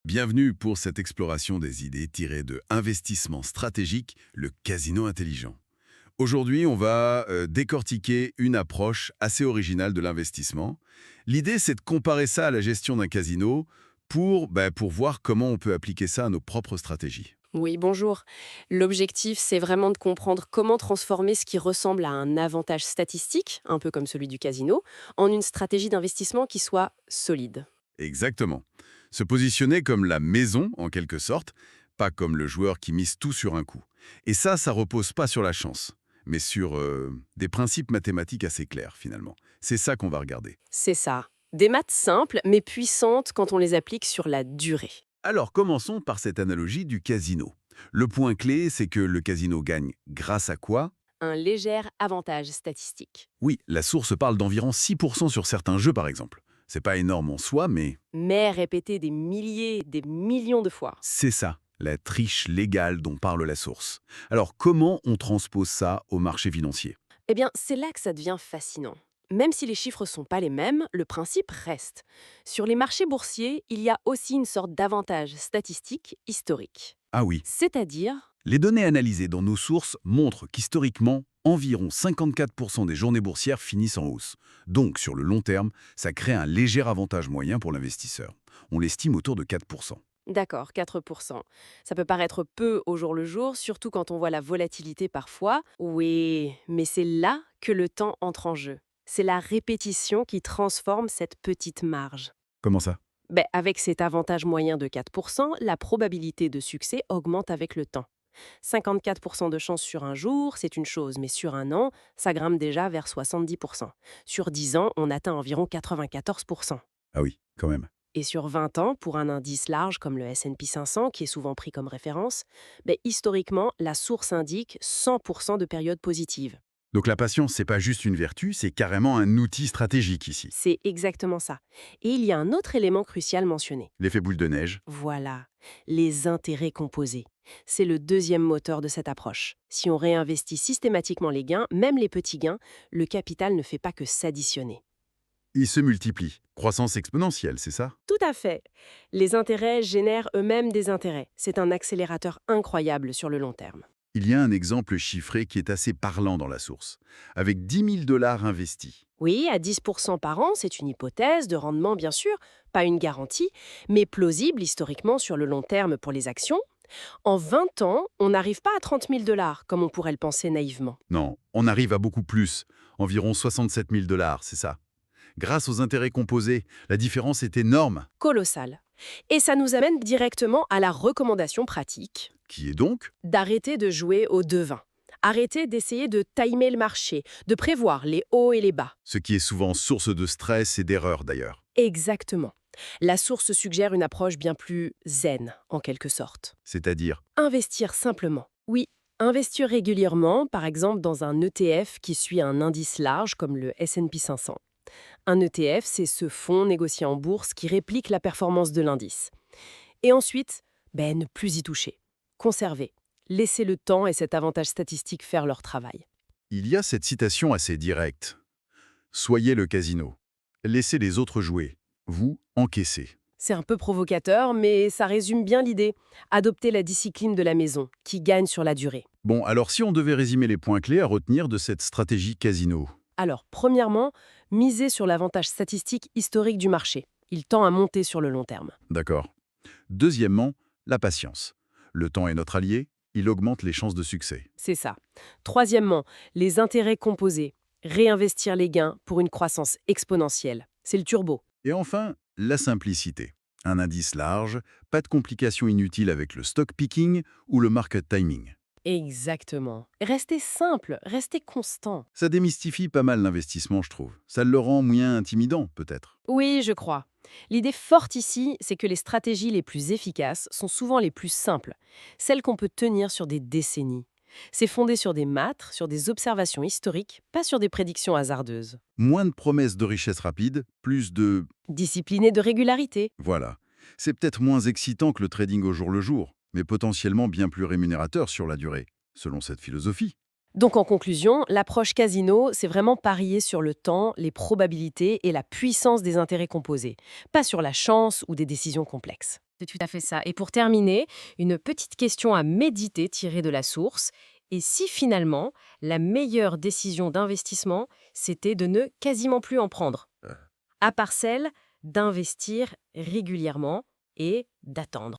Bienvenue pour cette exploration des idées tirées de Investissement stratégique, le casino intelligent. Aujourd'hui, on va décortiquer une approche assez originale de l'investissement. L'idée, c'est de comparer ça à la gestion d'un casino pour voir comment on peut appliquer ça à nos propres stratégies. Oui, bonjour. L'objectif, c'est vraiment de comprendre comment transformer ce qui ressemble à un avantage statistique, un peu comme celui du casino, en une stratégie d'investissement qui soit solide. Exactement. Se positionner comme la maison, en quelque sorte, pas comme le joueur qui mise tout sur un coup. Et ça repose pas sur la chance, mais sur des principes mathématiques assez clairs, finalement. C'est ça qu'on va regarder. C'est ça. Des maths simples, mais puissantes quand on les applique sur la durée. Alors commençons par cette analogie du casino. Le point clé, c'est que le casino gagne grâce à quoi? Un léger avantage statistique. Oui, la source parle d'environ 6% sur certains jeux par exemple. C'est pas énorme en soi, mais Mais répété des milliers, des millions de fois. c'est ça, la triche légale dont parle la source. Alors comment on transpose ça au marché financier? Eh bien, c'est là que ça devient fascinant. Même si les chiffres sont pas les mêmes, le principe reste. Sur les marchés boursiers, il y a aussi une sorte d'avantage statistique historique. Ah oui, C'est-à-dire, les données analysées dans nos sources montrent qu'historiquement, environ 54% des journées boursières finissent en hausse. Donc, sur le long terme, ça crée un léger avantage moyen pour l'investisseur. On l'estime autour de 4%. d'accord, 4%. Ça peut paraître peu au jour le jour, surtout quand on voit la volatilité parfois. Oui, mais c'est là que le temps entre en jeu. C'est la répétition qui transforme cette petite marge. Comment ça? Avec cet avantage moyen de 4%, la probabilité de succès augmente avec le temps. 54% de chance sur un jour, c'est une chose, mais sur un an, ça grimpe déjà vers 70%. Sur 10 ans, on atteint environ 94%. Ah oui, quand même. Et sur 20 ans, pour un indice large comme le S&P 500, qui est souvent pris comme référence, historiquement, la source indique 100% de périodes positives. Donc la patience, c'est pas juste une vertu, c'est carrément un outil stratégique ici. C'est exactement ça. Et il y a un autre élément crucial mentionné. L'effet boule de neige. Voilà, les intérêts composés. C'est le deuxième moteur de cette approche. Si on réinvestit systématiquement les gains, même les petits gains, le capital ne fait pas que s'additionner. Il se multiplie. Croissance exponentielle, c'est ça? Tout à fait. Les intérêts génèrent eux-mêmes des intérêts. C'est un accélérateur incroyable sur le long terme. Il y a un exemple chiffré qui est assez parlant dans la source. Avec 10 000 $ investis. Oui, à 10% par an, c'est une hypothèse de rendement bien sûr, pas une garantie, mais plausible historiquement sur le long terme pour les actions. En 20 ans, on n'arrive pas à 30 000 $ comme on pourrait le penser naïvement. Non, on arrive à beaucoup plus. Environ 67 000 $, c'est ça. Grâce aux intérêts composés, la différence est énorme. Colossal. Et ça nous amène directement à la recommandation pratique Qui est donc? d'arrêter de jouer au devin. Arrêter d'essayer de timer le marché, de prévoir les hauts et les bas. Ce qui est souvent source de stress et d'erreur d'ailleurs. Exactement. La source suggère une approche bien plus zen, en quelque sorte. C'est-à-dire, Investir simplement. Oui, investir régulièrement, par exemple dans un ETF qui suit un indice large comme le S&P 500. Un ETF, c'est ce fonds négocié en bourse qui réplique la performance de l'indice. Et ensuite, ne plus y toucher. Conserver. Laisser le temps et cet avantage statistique faire leur travail. il y a cette citation assez directe. Soyez le casino. Laissez les autres jouer. Vous, encaissez. C'est un peu provocateur, mais ça résume bien l'idée. Adopter la discipline de la maison, qui gagne sur la durée. Bon, alors si on devait résumer les points clés à retenir de cette stratégie casino. Alors, premièrement, miser sur l'avantage statistique historique du marché. Il tend à monter sur le long terme. D'accord. Deuxièmement, la patience. Le temps est notre allié, il augmente les chances de succès. C'est ça. Troisièmement, les intérêts composés. Réinvestir les gains pour une croissance exponentielle. C'est le turbo. Et enfin, la simplicité. Un indice large, pas de complications inutiles avec le stock picking ou le market timing. Exactement. Restez simple, restez constant. Ça démystifie pas mal l'investissement, je trouve. Ça le rend moins intimidant, peut-être. Oui, je crois. L'idée forte ici, c'est que les stratégies les plus efficaces sont souvent les plus simples, celles qu'on peut tenir sur des décennies. C'est fondé sur des maths, sur des observations historiques, pas sur des prédictions hasardeuses. Moins de promesses de richesse rapide, plus de... Discipliné de régularité. Voilà. C'est peut-être moins excitant que le trading au jour le jour, mais potentiellement bien plus rémunérateur sur la durée, selon cette philosophie. Donc en conclusion, l'approche casino, c'est vraiment parier sur le temps, les probabilités et la puissance des intérêts composés, pas sur la chance ou des décisions complexes. C'est tout à fait ça. Et pour terminer, une petite question à méditer tirée de la source. Et si finalement, la meilleure décision d'investissement, c'était de ne quasiment plus en prendre, Ah. à part celle d'investir régulièrement et d'attendre?